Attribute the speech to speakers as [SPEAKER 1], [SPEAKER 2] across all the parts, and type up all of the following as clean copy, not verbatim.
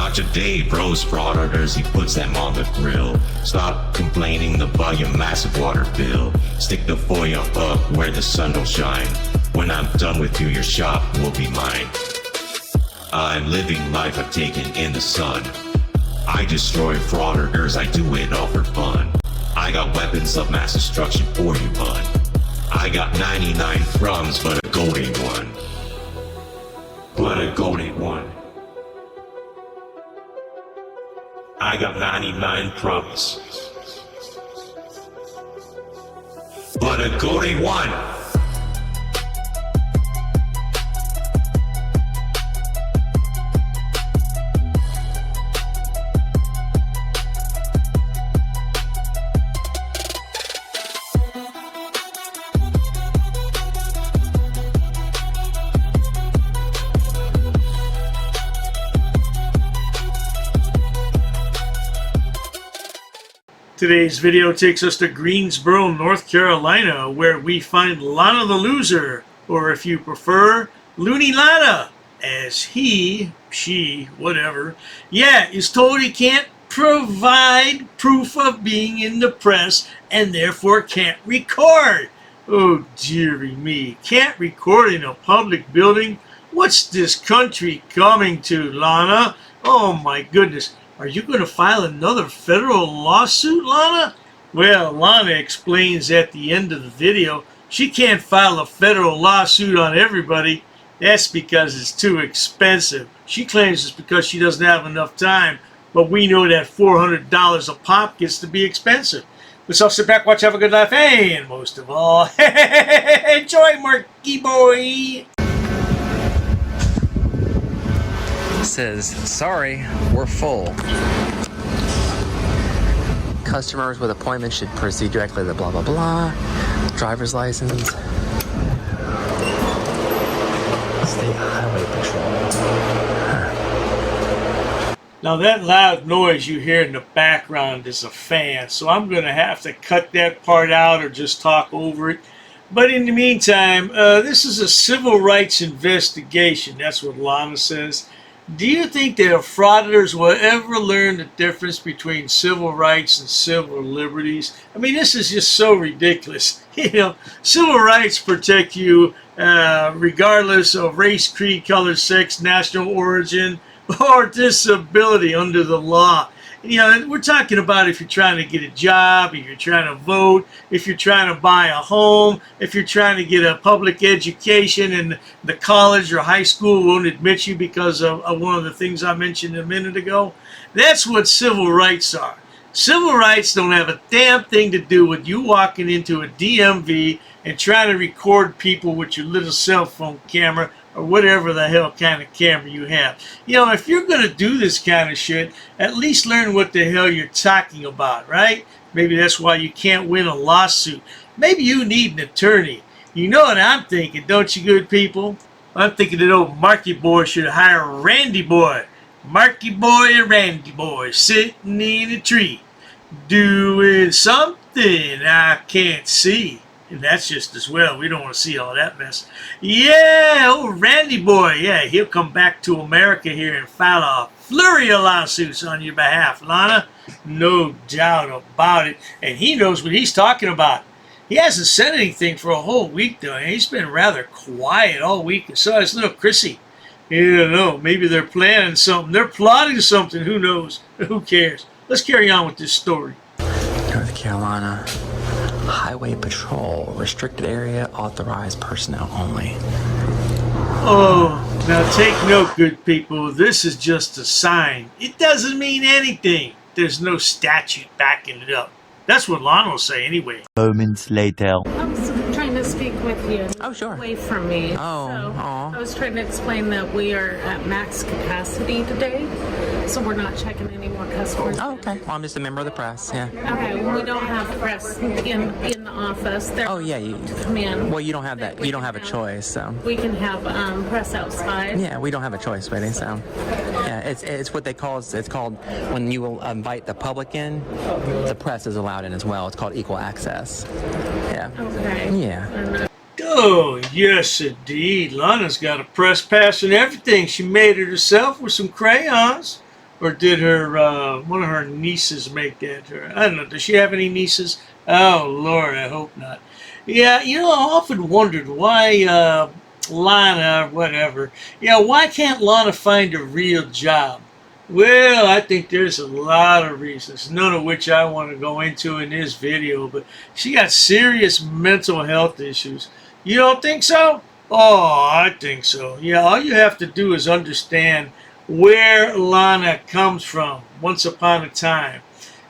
[SPEAKER 1] Not today, bros, frauditors, he puts them on the grill. Stop complaining about your massive water bill. Stick the foil up where the sun don't shine. When I'm done with you, your shop will be mine. I'm living life I've taken in the sun. I destroy frauditors, I do it all for fun. I got weapons of mass destruction for you, bud. I got 99 crumbs, but a gold ain't one. But a gold ain't one. I got 99 crumbs, but a gold ain't one.
[SPEAKER 2] Today's video takes us to Greensboro, North Carolina, where we find Lana the Loser, or if you prefer, Loony Lana, as he, she, whatever, is told he can't provide proof of being in the press and therefore can't record. Oh dearie me, can't record in a public building? What's this country coming to, Lana? Oh my goodness. Are you going to file another federal lawsuit, Lana? Well, Lana explains at the end of the video she can't file a federal lawsuit on everybody. That's because it's too expensive. She claims it's because she doesn't have enough time, but we know that $400 a pop gets to be expensive. Let's all sit back, watch, have a good laugh, and most of all, enjoy, Marky Boy!
[SPEAKER 3] Says, sorry, we're full. Customers with appointments should proceed directly to blah blah blah. Driver's license. State Highway Patrol.
[SPEAKER 2] Now that loud noise you hear in the background is a fan, so I'm going to have to cut that part out or just talk over it. But in the meantime, this is a civil rights investigation. That's what Lana says. Do you think that frauditors will ever learn the difference between civil rights and civil liberties? I mean, this is just so ridiculous. You know, civil rights protect you regardless of race, creed, color, sex, national origin, or disability under the law. You know, we're talking about if you're trying to get a job, if you're trying to vote, if you're trying to buy a home, if you're trying to get a public education and the college or high school won't admit you because of one of the things I mentioned a minute ago. That's what civil rights are. Civil rights don't have a damn thing to do with you walking into a DMV and trying to record people with your little cell phone camera or whatever the hell kind of camera you have. You know, if you're going to do this kind of shit, at least learn what the hell you're talking about, right? Maybe that's why you can't win a lawsuit. Maybe you need an attorney. You know what I'm thinking, don't you, good people? I'm thinking that old Marky Boy should hire Randy Boy. Marky Boy and Randy Boy sitting in a tree doing something I can't see. And that's just as well. We don't want to see all that mess. Yeah, old Randy Boy. Yeah, he'll come back to America here and file a flurry of lawsuits on your behalf, Lana. No doubt about it. And he knows what he's talking about. He hasn't said anything for a whole week, though. He's been rather quiet all week. And so is little Chrissy. You don't know. Maybe they're planning something. They're plotting something. Who knows? Who cares? Let's carry on with this story.
[SPEAKER 3] North Carolina Highway Patrol, restricted area, authorized personnel only.
[SPEAKER 2] Oh, now take note, good people. This is just a sign. It doesn't mean anything. There's no statute backing it up. That's what Lana will say anyway.
[SPEAKER 4] Moments later.
[SPEAKER 5] I was trying to speak with you.
[SPEAKER 3] Oh, sure.
[SPEAKER 5] Away from me.
[SPEAKER 3] Oh,
[SPEAKER 5] so
[SPEAKER 3] aw.
[SPEAKER 5] I was trying to explain that we are at max capacity today, so we're not checking any more customers.
[SPEAKER 3] Oh, okay. Well, I'm just a member of the press, yeah.
[SPEAKER 5] Okay, well, we don't have press in the office. They're
[SPEAKER 3] Oh, yeah. You,
[SPEAKER 5] come in.
[SPEAKER 3] well, you don't have that. You don't have a choice, so.
[SPEAKER 5] We can have press outside.
[SPEAKER 3] Yeah, we don't have a choice, really, so. Yeah, it's what they call, it's called, when you will invite the public in, the press is allowed in as well. It's called equal access. Yeah.
[SPEAKER 5] Okay.
[SPEAKER 3] Yeah.
[SPEAKER 2] Oh, yes, indeed. Lana's got a press pass and everything. She made it herself with some crayons. or did her one of her nieces make that to her? I don't know. Does she have any nieces? Oh Lord, I hope not. Yeah, you know, I often wondered why Lana, whatever. Yeah, why can't Lana find a real job? Well, I think there's a lot of reasons, none of which I want to go into in this video, but she got serious mental health issues. You don't think so? Oh, I think so. Yeah, all you have to do is understand where Lana comes from once upon a time.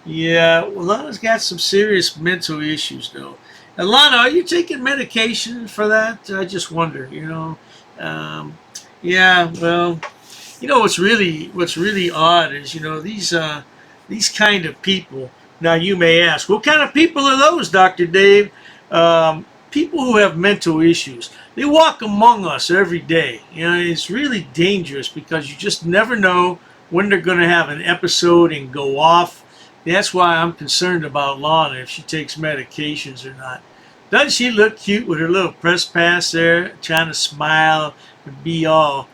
[SPEAKER 2] Yeah, well, Lana's got some serious mental issues, though. And Lana, are you taking medication for that? I just wonder, you know. Yeah, well, you know what's really odd is, you know, these kind of people. Now you may ask, what kind of people are those, Dr. Dave? People who have mental issues. They walk among us every day. You know, it's really dangerous because you just never know when they're going to have an episode and go off. That's why I'm concerned about Lana, if she takes medications or not. Doesn't she look cute with her little press pass there, trying to smile and be all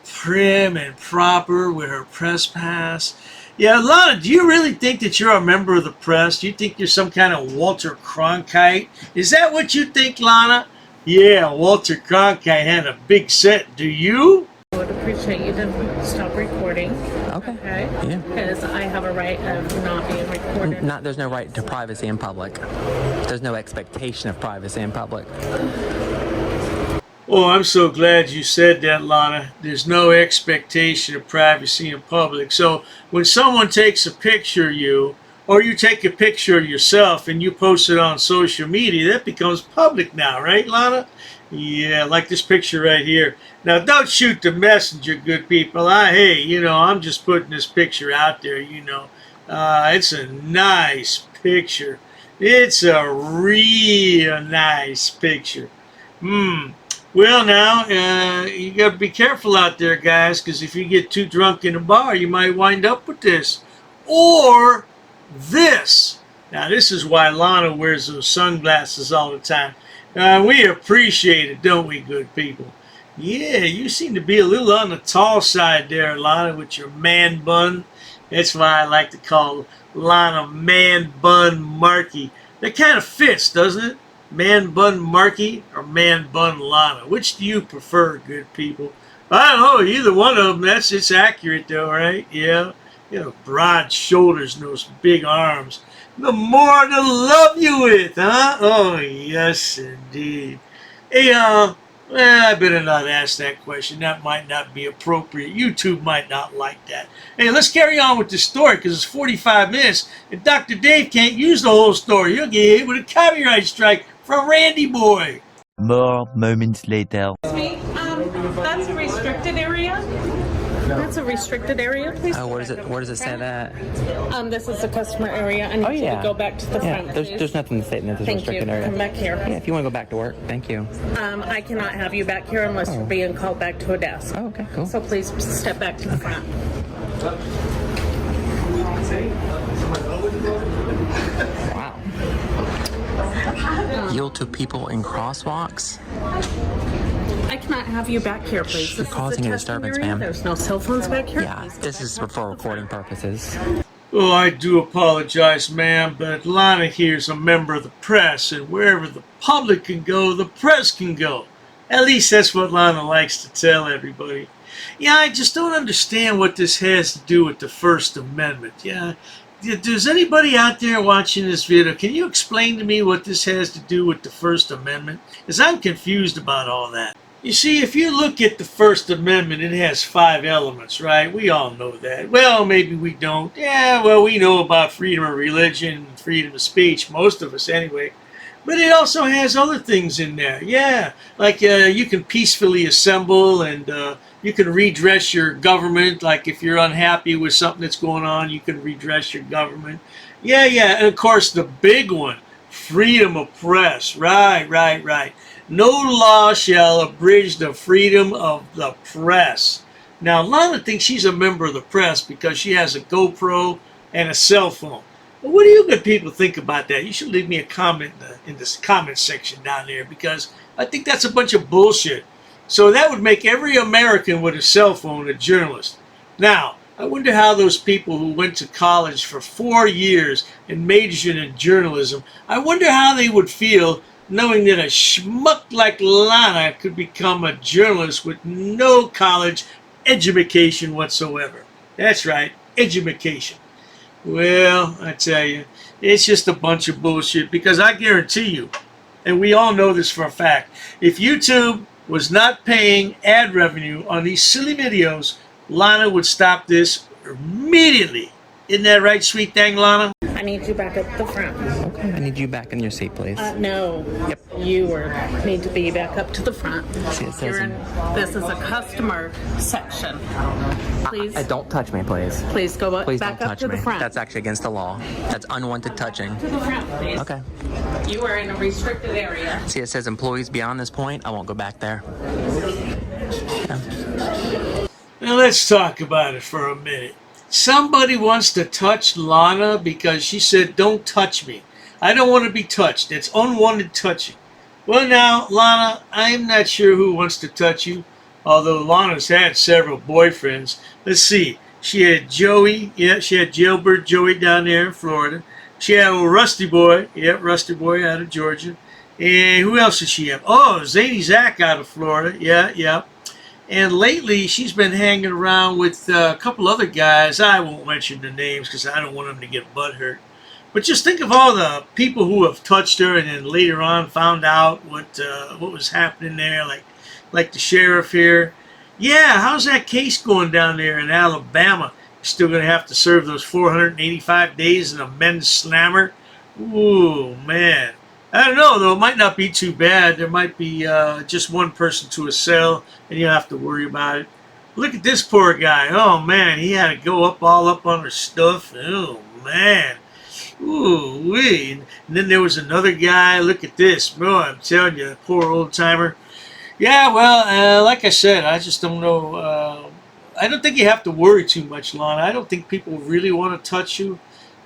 [SPEAKER 2] prim and proper with her press pass? Yeah, Lana, do you really think that you're a member of the press? Do you think you're some kind of Walter Cronkite? Is that what you think, Lana? Yeah, Walter Cronkite had a big set. Do you?
[SPEAKER 5] I would appreciate you to stop recording.
[SPEAKER 3] Okay.
[SPEAKER 5] Okay?
[SPEAKER 3] Yeah.
[SPEAKER 5] Because I have a right of not being recorded.
[SPEAKER 3] There's no right to privacy in public. There's no expectation of privacy in public.
[SPEAKER 2] Oh, I'm so glad you said that, Lana. There's no expectation of privacy in public. So when someone takes a picture of you, or you take a picture of yourself and you post it on social media, that becomes public now, right, Lana? Yeah, like this picture right here. Now, don't shoot the messenger, good people. Hey, you know, I'm just putting this picture out there, you know. It's a nice picture. It's a real nice picture. Well, now, you got to be careful out there, guys, because if you get too drunk in a bar, you might wind up with this. Or this. Now, this is why Lana wears those sunglasses all the time. We appreciate it, don't we, good people? Yeah, you seem to be a little on the tall side there, Lana, with your man bun. That's why I like to call Lana Man Bun Markey. That kind of fits, doesn't it? Man Bun Markey or Man Bun Lana? Which do you prefer, good people? I don't know, either one of them. It's accurate, though, right? Yeah. You know, broad shoulders and those big arms. The more to love you with, huh? Oh, yes, indeed. Hey, well, I better not ask that question. That might not be appropriate. YouTube might not like that. Hey, let's carry on with the story because it's 45 minutes and Dr. Dave can't use the whole story. He'll get hit with a copyright strike from Randy Boy.
[SPEAKER 4] More moments later.
[SPEAKER 5] Excuse me, that's a restricted area. That's a restricted area, please.
[SPEAKER 3] Oh, where does it say that?
[SPEAKER 5] This is the customer area. I need you to go back to the front, please.
[SPEAKER 3] There's nothing stating that there's
[SPEAKER 5] Thank you.
[SPEAKER 3] restricted area.
[SPEAKER 5] Come back here.
[SPEAKER 3] Yeah, if you want to go back to work, thank you.
[SPEAKER 5] I cannot have you back here unless you're being called back to a desk.
[SPEAKER 3] Oh, okay, cool.
[SPEAKER 5] So please step back to the front.
[SPEAKER 3] Wow. Yield to people in crosswalks?
[SPEAKER 5] I cannot have you back here, please.
[SPEAKER 3] You're causing a disturbance, ma'am.
[SPEAKER 5] There's no cell phones back here.
[SPEAKER 3] Yeah, this is for recording purposes.
[SPEAKER 2] Oh, I do apologize, ma'am, but Lana here's a member of the press, and wherever the public can go, the press can go. At least that's what Lana likes to tell everybody. Yeah, I just don't understand what this has to do with the First Amendment. Yeah, does anybody out there watching this video, can you explain to me what this has to do with the First Amendment? Because I'm confused about all that. You see, if you look at the First Amendment, it has 5 elements, right? We all know that. Well, maybe we don't. Yeah, well, we know about freedom of religion, freedom of speech, most of us anyway. But it also has other things in there. Yeah, like you can peacefully assemble and you can redress your government. Like if you're unhappy with something that's going on, you can redress your government. Yeah, and of course the big one, freedom of press. Right. No law shall abridge the freedom of the press. Now, Lana thinks she's a member of the press because she has a GoPro and a cell phone. Well, what do you good people think about that? You should leave me a comment in this comment section down there because I think that's a bunch of bullshit. So that would make every American with a cell phone a journalist. Now, I wonder how those people who went to college for 4 years and majored in journalism, I wonder how they would feel knowing that a schmuck like Lana could become a journalist with no college education whatsoever. That's right, education. Well, I tell you, it's just a bunch of bullshit, because I guarantee you, and we all know this for a fact, if YouTube was not paying ad revenue on these silly videos, Lana would stop this immediately. Isn't that right, sweet thing, Lana?
[SPEAKER 5] I need you back up the front.
[SPEAKER 3] Okay, I need you back in your seat, please.
[SPEAKER 5] No.
[SPEAKER 3] Yep.
[SPEAKER 5] You need to be back up to the front.
[SPEAKER 3] See, it says
[SPEAKER 5] This is a customer section. Please.
[SPEAKER 3] don't touch me, please.
[SPEAKER 5] Please go
[SPEAKER 3] Please
[SPEAKER 5] back
[SPEAKER 3] don't
[SPEAKER 5] up
[SPEAKER 3] touch
[SPEAKER 5] to
[SPEAKER 3] me.
[SPEAKER 5] the front.
[SPEAKER 3] That's actually against the law. That's unwanted touching.
[SPEAKER 5] to the front, please.
[SPEAKER 3] Okay.
[SPEAKER 5] You are in a restricted area.
[SPEAKER 3] See, it says employees beyond this point. I won't go back there.
[SPEAKER 2] Now let's talk about it for a minute. Somebody wants to touch Lana because she said, "Don't touch me. I don't want to be touched." It's unwanted touching. Well, now, Lana, I'm not sure who wants to touch you, although Lana's had several boyfriends. Let's see. She had Joey. Yeah, she had Jailbird Joey down there in Florida. She had old Rusty Boy. Yeah, Rusty Boy out of Georgia. And who else did she have? Oh, Zany Zach out of Florida. Yeah. And lately, she's been hanging around with a couple other guys. I won't mention the names because I don't want them to get butthurt. But just think of all the people who have touched her and then later on found out what was happening there, like the sheriff here. Yeah, how's that case going down there in Alabama? You're still going to have to serve those 485 days in a men's slammer? Ooh, man. I don't know, though. It might not be too bad. There might be just one person to a cell, and you don't have to worry about it. Look at this poor guy. Oh, man. He had to go all up on her stuff. Oh, man. Ooh, wee. And then there was another guy. Look at this. Bro, I'm telling you, poor old-timer. Yeah, well, like I said, I just don't know. I don't think you have to worry too much, Lana. I don't think people really want to touch you.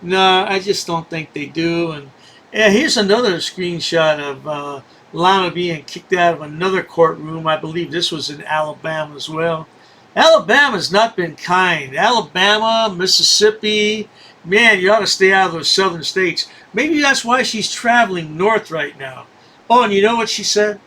[SPEAKER 2] No, I just don't think they do. And yeah, here's another screenshot of Lana being kicked out of another courtroom. I believe this was in Alabama as well. Alabama's not been kind. Alabama, Mississippi, man, you ought to stay out of those southern states. Maybe that's why she's traveling north right now. Oh, and you know what she said?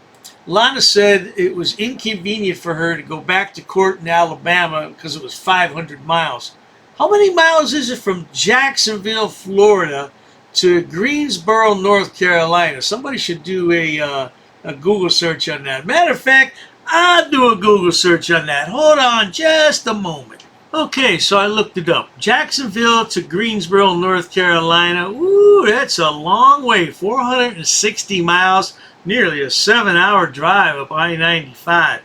[SPEAKER 2] Lana said it was inconvenient for her to go back to court in Alabama because it was 500 miles. How many miles is it from Jacksonville, Florida, to Greensboro, North Carolina? Somebody should do a Google search on that. Matter of fact, I'll do a Google search on that. Hold on just a moment. Okay, so I looked it up. Jacksonville to Greensboro, North Carolina. Ooh, that's a long way. 460 miles, nearly a 7-hour drive up I-95.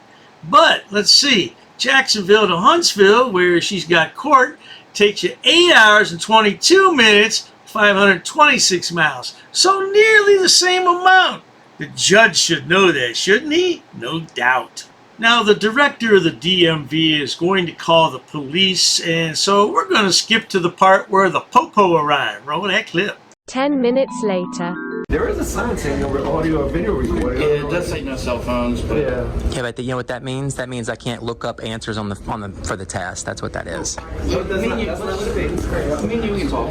[SPEAKER 2] But, let's see. Jacksonville to Huntsville, where she's got court, takes you 8 hours and 22 minutes, 526 miles. So nearly the same amount. The judge should know that, shouldn't he? No doubt. Now, the director of the DMV is going to call the police, and so we're going to skip to the part where the popo arrived. Roll that clip.
[SPEAKER 6] 10 minutes later.
[SPEAKER 7] There is a sign saying over audio or video recording.
[SPEAKER 8] Yeah, it does say no cell phones, but
[SPEAKER 3] Yeah, but you know what that means? That means I can't look up answers on the for the test. That's what that is.
[SPEAKER 7] But that's not what it is.
[SPEAKER 8] I mean, you can talk.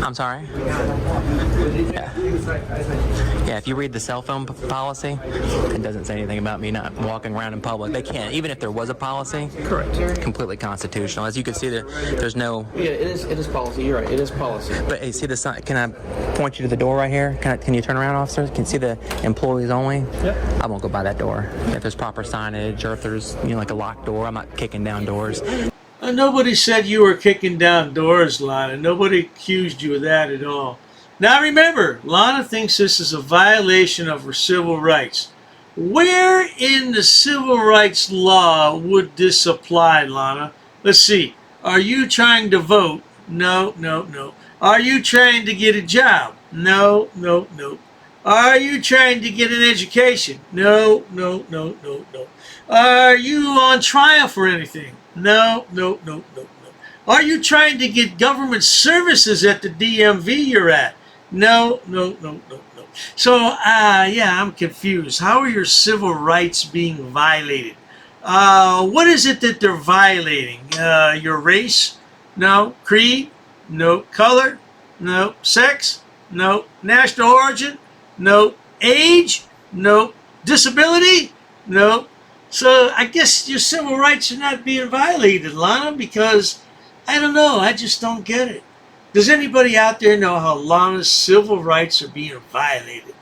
[SPEAKER 3] I'm sorry. Yeah, if you read the cell phone policy, it doesn't say anything about me not walking around in public. They can't, even if there was a policy.
[SPEAKER 8] Correct.
[SPEAKER 3] Completely constitutional. As you can see, there's no.
[SPEAKER 8] Yeah, it is policy. You're right. It is policy.
[SPEAKER 3] But hey, see the sign? Can I point you to the door right here? Can you turn around, officer? Can you see the employees only? Yep. I won't go by that door. If there's proper signage or if there's like a locked door, I'm not kicking down doors.
[SPEAKER 2] Nobody said you were kicking down doors, Lana. Nobody accused you of that at all. Now remember, Lana thinks this is a violation of her civil rights. Where in the civil rights law would this apply, Lana? Let's see. Are you trying to vote? No. Are you trying to get a job? No. Are you trying to get an education? No. Are you on trial for anything? No. Are you trying to get government services at the DMV you're at? No. So, yeah, I'm confused. How are your civil rights being violated? What is it that they're violating? Your race? no. Creed, no. Color, no. Sex, no. National origin, no. Age, no. Disability, no. So I guess your civil rights are not being violated, Lana, because I don't know. I just don't get it. Does anybody out there know how Lana's civil rights are being violated?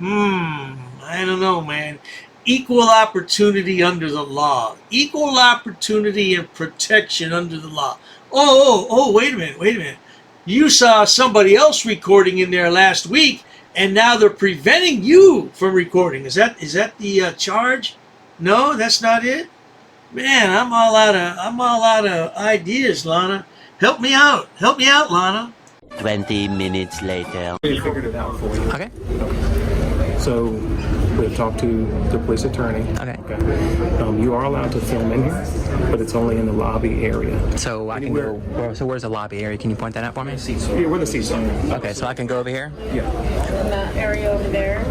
[SPEAKER 2] I don't know, man. Equal opportunity under the law. Equal opportunity and protection under the law. Oh, wait a minute. You saw somebody else recording in there last week, and now they're preventing you from recording. Is that the charge? No, that's not it. Man, I'm all out of ideas, Lana. Help me out, Lana.
[SPEAKER 4] 20 minutes later.
[SPEAKER 7] We figured it out for you.
[SPEAKER 3] Okay.
[SPEAKER 7] So we've talked to the police attorney.
[SPEAKER 3] Okay.
[SPEAKER 7] You are allowed to film in here, but it's only in the lobby area.
[SPEAKER 3] So I can go. So where's the lobby area? Can you point that out for me?
[SPEAKER 7] Yeah, where the seats are.
[SPEAKER 3] Okay, so I can go over here.
[SPEAKER 7] Yeah.
[SPEAKER 5] And that area over there.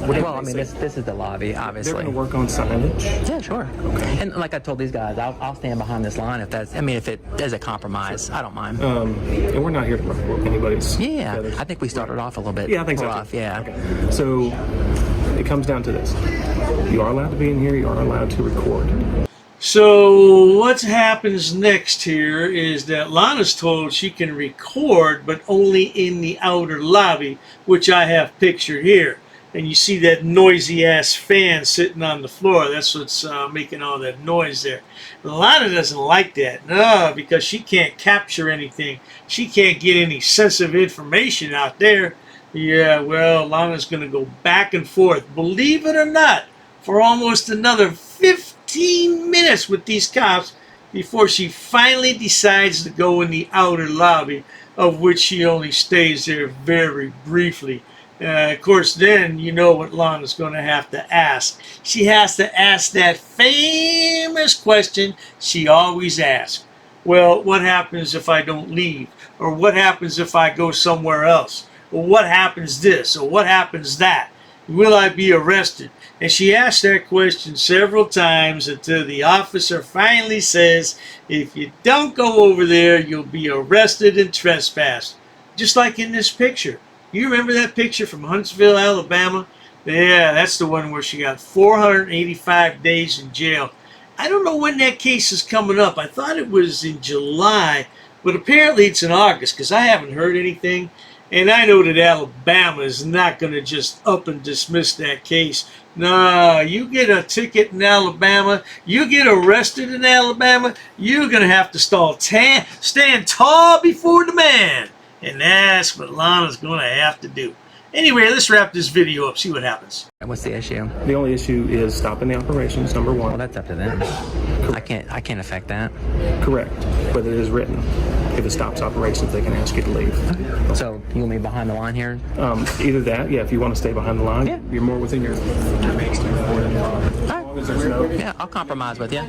[SPEAKER 3] Well, I mean, this is the lobby, obviously.
[SPEAKER 7] They're going to work on signage.
[SPEAKER 3] Yeah, sure. Okay. And like I told these guys, I'll stand behind this line if it is a compromise. I don't mind.
[SPEAKER 7] And we're not here to ruffle anybody's feathers.
[SPEAKER 3] I think we started off a little bit.
[SPEAKER 7] Yeah, I think so.
[SPEAKER 3] rough. Yeah.
[SPEAKER 7] Okay. So it comes down to this. You are allowed to be in here. You are allowed to record.
[SPEAKER 2] So what happens next here is that Lana's told she can record, but only in the outer lobby, which I have pictured here. And you see that noisy ass fan sitting on the floor. That's what's making all that noise there. Lana doesn't like that. No, because she can't capture anything. She can't get any sensitive information out there. Yeah, well, Lana's going to go back and forth, believe it or not, for almost another 15 minutes with these cops before she finally decides to go in the outer lobby, of which she only stays there very briefly. Of course, then you know what Lana's going to have to ask. She has to ask that famous question she always asks. Well, what happens if I don't leave? Or what happens if I go somewhere else? Or what happens this? Or what happens that? Will I be arrested? And she asked that question several times until the officer finally says, if you don't go over there, you'll be arrested and trespassed. Just like in this picture. You remember that picture from Huntsville, Alabama? Yeah, that's the one where she got 485 days in jail. I don't know when that case is coming up. I thought it was in July, but apparently it's in August because I haven't heard anything. And I know that Alabama is not going to just up and dismiss that case. No, you get a ticket in Alabama, you get arrested in Alabama, you're going to have to stand tall before the man. And that's what Lana's going to have to do. Anyway, let's wrap this video up, see what happens.
[SPEAKER 3] What's the issue?
[SPEAKER 7] The only issue is stopping the operations, number one.
[SPEAKER 3] Well, that's up to them. I can't affect that.
[SPEAKER 7] Correct. But it is written. If it stops operations, they can ask you to leave.
[SPEAKER 3] So you want me behind the line here?
[SPEAKER 7] Either that, yeah, if you want to stay behind the line,
[SPEAKER 3] Yeah.
[SPEAKER 7] you're more within your means to record it. As long as there's no...
[SPEAKER 3] Yeah, I'll compromise with you.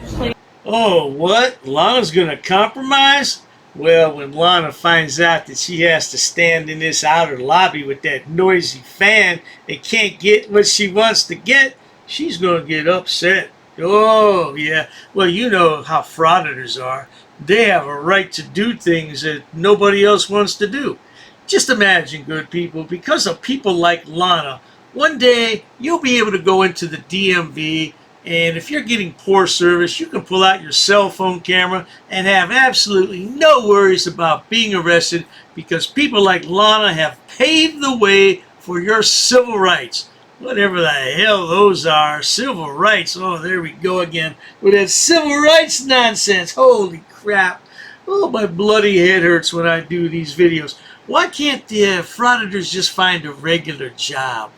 [SPEAKER 2] Oh, what? Lana's going to compromise? Well, when Lana finds out that she has to stand in this outer lobby with that noisy fan and can't get what she wants to get, she's going to get upset. Oh, yeah. Well, you know how frauditors are. They have a right to do things that nobody else wants to do. Just imagine, good people, because of people like Lana, one day you'll be able to go into the DMV, and if you're getting poor service, you can pull out your cell phone camera and have absolutely no worries about being arrested because people like Lana have paved the way for your civil rights. Whatever the hell those are, civil rights. Oh, there we go again with that civil rights nonsense. Holy crap. Oh, my bloody head hurts when I do these videos. Why can't the frauditors just find a regular job?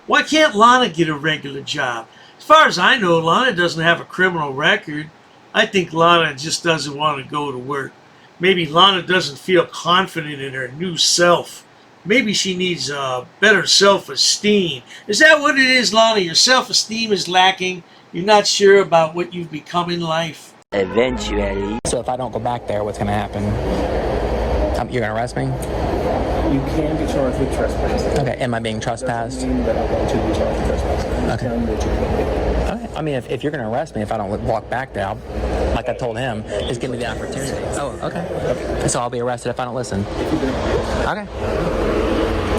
[SPEAKER 2] Why can't Lana get a regular job? As far as I know, Lana doesn't have a criminal record. I think Lana just doesn't want to go to work. Maybe Lana doesn't feel confident in her new self. Maybe she needs better self-esteem. Is that what it is, Lana? Your self-esteem is lacking? You're not sure about what you've become in life?
[SPEAKER 4] Eventually.
[SPEAKER 3] So if I don't go back there, what's going to happen? You're going to arrest me?
[SPEAKER 7] You can be charged with trespassing.
[SPEAKER 3] Okay, am I being trespassed?
[SPEAKER 7] Doesn't mean that I want you to be charged with trespassing. I'm
[SPEAKER 3] Okay.
[SPEAKER 7] telling you that you can.
[SPEAKER 3] Okay, I mean, if you're going to arrest me, if I don't walk back there, like I told him, just give me the opportunity. Oh, okay. So I'll be arrested if I don't listen. Okay.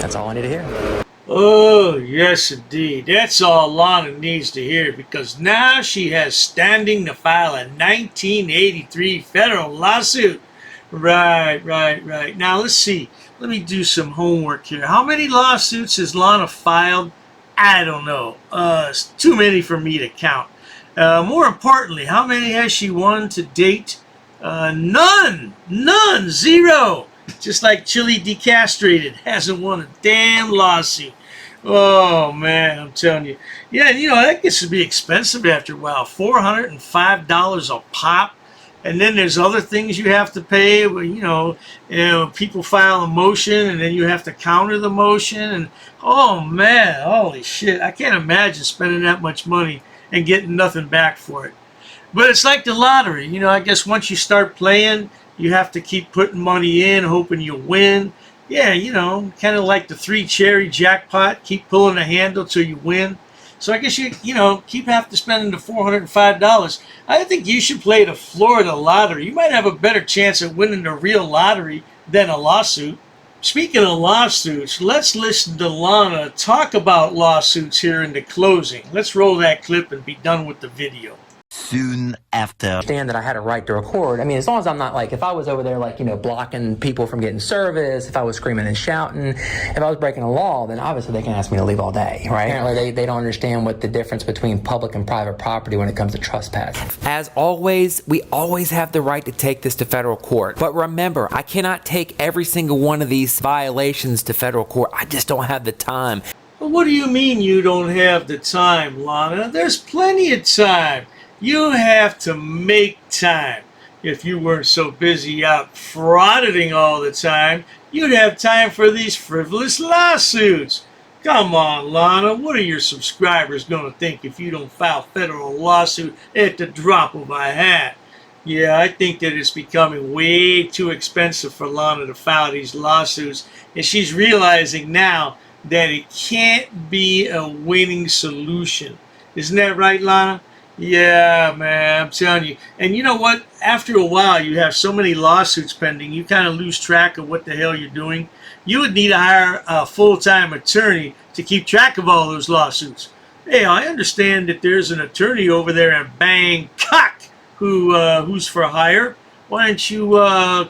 [SPEAKER 3] That's all I need to hear.
[SPEAKER 2] Oh, yes, indeed. That's all Lana needs to hear, because now she has standing to file a 1983 federal lawsuit. Right. Now, let's see. Let me do some homework here. How many lawsuits has Lana filed? I don't know. It's too many for me to count. More importantly, how many has she won to date? None. Zero. Just like Chili Decastrated hasn't won a damn lawsuit. Oh, man, I'm telling you. Yeah, that gets to be expensive after a while. $405 a pop. And then there's other things you have to pay. People file a motion, and then you have to counter the motion. And, oh, man, holy shit. I can't imagine spending that much money and getting nothing back for it. But it's like the lottery. I guess once you start playing, you have to keep putting money in, hoping you'll win. Yeah, kind of like the 3-cherry jackpot. Keep pulling the handle till you win. So I guess you keep having to spend the $405. I think you should play the Florida lottery. You might have a better chance at winning the real lottery than a lawsuit. Speaking of lawsuits, let's listen to Lana talk about lawsuits here in the closing. Let's roll that clip and be done with the video.
[SPEAKER 4] Soon after.
[SPEAKER 3] Understand that I had a right to record. I mean, as long as I'm not if I was over there blocking people from getting service, if I was screaming and shouting, if I was breaking a law, then obviously they can ask me to leave all day, right? Apparently they don't understand what the difference between public and private property when it comes to trespass.
[SPEAKER 9] As always, we always have the right to take this to federal court. But remember, I cannot take every single one of these violations to federal court. I just don't have the time.
[SPEAKER 2] Well, what do you mean you don't have the time, Lana? There's plenty of time. You have to make time. If you weren't so busy out frauditing all the time, you'd have time for these frivolous lawsuits. Come on, Lana. What are your subscribers going to think if you don't file federal lawsuit at the drop of a hat? Yeah, I think that it's becoming way too expensive for Lana to file these lawsuits, and she's realizing now that it can't be a winning solution. Isn't that right, Lana? Yeah, man, I'm telling you. And you know what? After a while, you have so many lawsuits pending, you kind of lose track of what the hell you're doing. You would need to hire a full-time attorney to keep track of all those lawsuits. Hey, I understand that there's an attorney over there in Bangkok who's for hire. Why don't you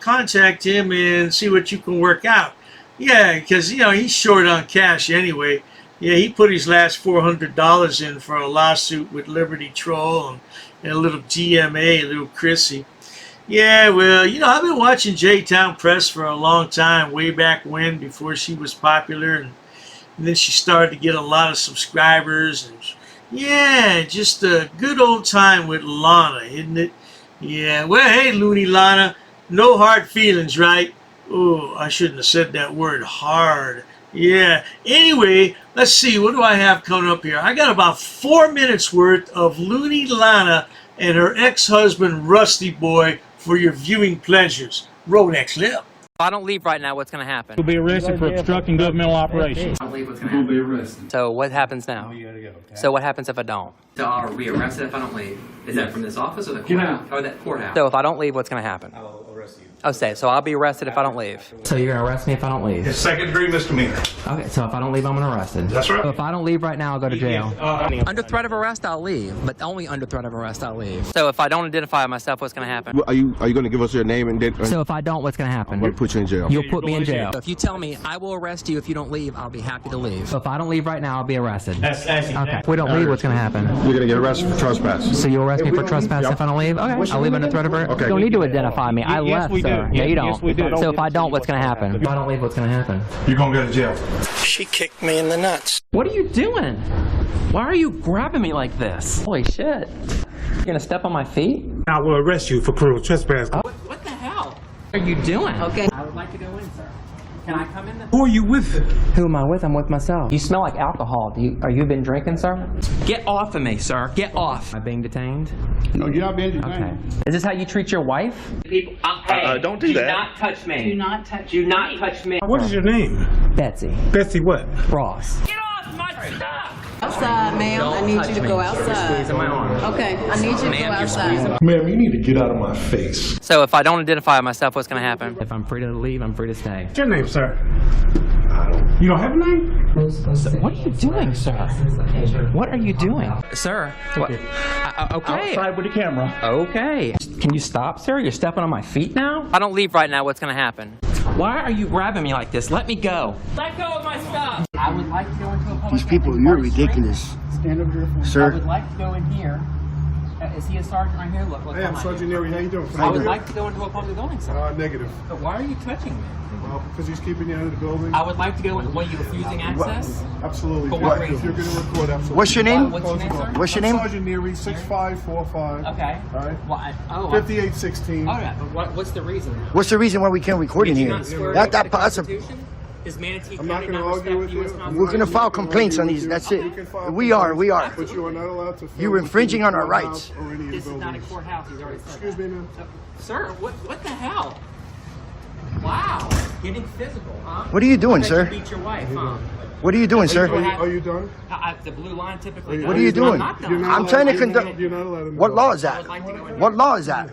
[SPEAKER 2] contact him and see what you can work out? Yeah, because, he's short on cash anyway. Yeah, he put his last $400 in for a lawsuit with Liberty Troll and a little GMA, a little Chrissy. Yeah, well, I've been watching J-Town Press for a long time, way back when, before she was popular. And then she started to get a lot of subscribers. And yeah, just a good old time with Lana, isn't it? Yeah, well, hey, Loony Lana, no hard feelings, right? Oh, I shouldn't have said that word, hard. Yeah, anyway, let's see, what do I have coming up here? I got about 4 minutes worth of Loony Lana and her ex-husband Rusty Boy for your viewing pleasures. Roll that clip.
[SPEAKER 3] If I don't leave right now, what's going to happen?
[SPEAKER 10] You'll be arrested for obstructing governmental operations.
[SPEAKER 3] I don't leave, what's going to happen? You'll be arrested. So what happens now? You gotta go, okay? So what happens if I don't?
[SPEAKER 11] So are we arrested if I don't leave? Is that from this office or the courthouse? Or that courthouse?
[SPEAKER 3] So if I don't leave, what's going to happen?
[SPEAKER 10] I'll arrest you.
[SPEAKER 3] Oh, so I'll be arrested if I don't leave. So you're going to arrest me if I don't leave?
[SPEAKER 10] It's second-degree misdemeanor.
[SPEAKER 3] Okay, so if I don't leave, I'm going to arrested.
[SPEAKER 10] That's right.
[SPEAKER 3] So if I don't leave right now, I'll go to jail. Under threat of arrest, I'll leave. But only under threat of arrest, I'll leave. So if I don't identify myself, what's going to happen?
[SPEAKER 12] Are you going to give us your name and date?
[SPEAKER 3] So if I don't, what's going to happen?
[SPEAKER 12] We'll put you in jail.
[SPEAKER 3] You'll put me in jail. So if you tell me I will arrest you if you don't leave, I'll be happy to leave. So if I don't leave right now, I'll be arrested. Okay. If we don't leave, what's going to happen?
[SPEAKER 12] You're going to get arrested for trespass.
[SPEAKER 3] So you'll arrest me for trespass if I don't leave? Okay. I'll leave under threat of arrest.
[SPEAKER 12] Okay.
[SPEAKER 3] You don't need to identify me. I left, sir. Yeah, you don't.
[SPEAKER 10] Yes, we do.
[SPEAKER 3] So if I don't, what's going to happen? If I don't leave, what's going to happen?
[SPEAKER 10] You're going to go to jail.
[SPEAKER 13] She kicked me in the nuts.
[SPEAKER 3] What are you doing? Why are you grabbing me like this? Holy shit. You're going to step on my feet?
[SPEAKER 10] I will arrest you for cruel trespass.
[SPEAKER 3] What the hell are you doing? Okay. I would like to go in, sir. Can I come in?
[SPEAKER 10] Who are you with?
[SPEAKER 3] Who am I with? I'm with myself. You smell like alcohol. Are you been drinking, sir? Get off of me, sir. Get off. Am I being detained?
[SPEAKER 12] No, you're not being detained.
[SPEAKER 3] Okay. Is this how you treat your wife? People, hey,
[SPEAKER 12] don't do that.
[SPEAKER 3] Do not touch me.
[SPEAKER 5] Do not touch
[SPEAKER 3] Do
[SPEAKER 5] me.
[SPEAKER 3] not touch me.
[SPEAKER 10] What is your name?
[SPEAKER 3] Betsy.
[SPEAKER 10] Betsy what?
[SPEAKER 3] Ross.
[SPEAKER 5] Get off my stuff!
[SPEAKER 14] Outside, ma'am. I need you to go outside.
[SPEAKER 3] Squeezing my arm.
[SPEAKER 14] Okay, I need you to go outside.
[SPEAKER 10] Ma'am, you need to get out of my face.
[SPEAKER 9] So if I don't identify myself, what's going to happen?
[SPEAKER 3] If I'm free to leave, I'm free to stay.
[SPEAKER 10] What's your name, sir? You don't have a name?
[SPEAKER 3] What are you doing, sir? What are you doing? Sir, what? Okay.
[SPEAKER 10] Outside with the camera.
[SPEAKER 3] Okay. Can you stop, sir? You're stepping on my feet now?
[SPEAKER 9] If I don't leave right now, what's going to happen?
[SPEAKER 3] Why are you grabbing me like this? Let me go.
[SPEAKER 9] Let go of my stuff.
[SPEAKER 3] I would like to go into a public.
[SPEAKER 12] These people, you're ridiculous.
[SPEAKER 10] Stand over here for
[SPEAKER 12] Sir.
[SPEAKER 3] I would like to go in here. Is he a sergeant right here? Look,
[SPEAKER 10] Hey, I'm Sergeant Neri. How you doing?
[SPEAKER 3] I would like to go into a public building, sir.
[SPEAKER 10] Negative.
[SPEAKER 3] But why are you touching me?
[SPEAKER 10] Well, because he's keeping you out of the building.
[SPEAKER 3] I would like to go in. What, are you refusing access?
[SPEAKER 10] Absolutely.
[SPEAKER 3] For what
[SPEAKER 10] If
[SPEAKER 3] reason?
[SPEAKER 10] you're going to record, absolutely.
[SPEAKER 12] What's your name?
[SPEAKER 3] What's your name, sir?
[SPEAKER 12] What's your
[SPEAKER 10] I'm
[SPEAKER 12] name?
[SPEAKER 10] Sergeant Neri, 6545.
[SPEAKER 3] Okay.
[SPEAKER 10] All right.
[SPEAKER 3] Well,
[SPEAKER 10] 5816.
[SPEAKER 3] Oh, yeah. But what's the reason?
[SPEAKER 12] What's the reason why we can't record in here? That's a.
[SPEAKER 3] Is Manatee
[SPEAKER 10] I'm not
[SPEAKER 3] County
[SPEAKER 10] going to
[SPEAKER 3] not
[SPEAKER 10] argue with
[SPEAKER 3] respect
[SPEAKER 10] you.
[SPEAKER 3] U.S.
[SPEAKER 12] We're going to file complaints on these. That's it. We are.
[SPEAKER 10] But you are not allowed to film.
[SPEAKER 12] You're infringing on our rights.
[SPEAKER 10] Or any of
[SPEAKER 3] This
[SPEAKER 10] the
[SPEAKER 3] is not a
[SPEAKER 10] buildings.
[SPEAKER 3] courthouse. He's already said
[SPEAKER 10] Excuse
[SPEAKER 3] that.
[SPEAKER 10] me, ma'am.
[SPEAKER 3] Sir, what the hell? Wow. Getting physical, huh?
[SPEAKER 12] What are you doing,
[SPEAKER 3] I bet
[SPEAKER 12] sir?
[SPEAKER 3] You beat your wife, huh?
[SPEAKER 12] What are you doing, sir?
[SPEAKER 10] Are you done?
[SPEAKER 3] The blue line typically does.
[SPEAKER 12] What are you doing?
[SPEAKER 3] I'm not done.
[SPEAKER 12] I'm trying to conduct.
[SPEAKER 10] You're not allowed to.
[SPEAKER 12] What law is that? What law is that?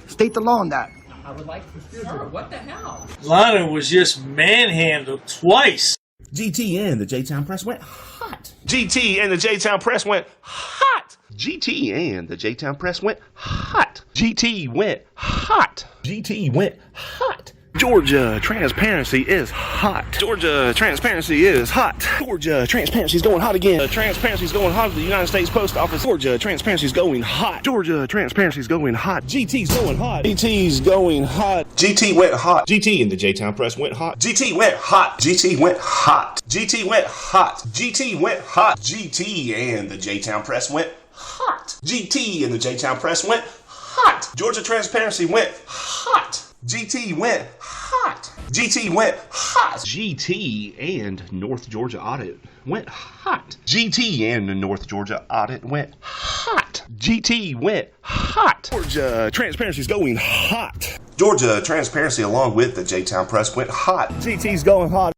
[SPEAKER 12] State the law on that.
[SPEAKER 3] I would like to. Sir, what the hell?
[SPEAKER 2] Lana was just manhandled twice.
[SPEAKER 15] GT and the J-Town Press went hot. GT and the J-Town Press went hot. GT and the J-Town Press went hot. GT went hot. GT went hot. Georgia transparency is hot. Georgia transparency is hot. Georgia transparency is going hot again. Transparency is going hot at the United States Post Office. Georgia transparency is going hot. Georgia transparency is going hot. GT's going hot. GT's going hot. GT went hot. GT and the J-Town Press went hot. GT went hot. GT went hot. GT went hot. GT went hot. GT and the J-Town Press went hot. GT and the J-Town Press went hot. Georgia transparency went hot. GT went hot. GT went hot. GT and North Georgia audit went hot. GT and the North Georgia audit went hot. GT went hot. Georgia transparency is going hot. Georgia transparency along with the J-Town Press went hot. GT's going hot.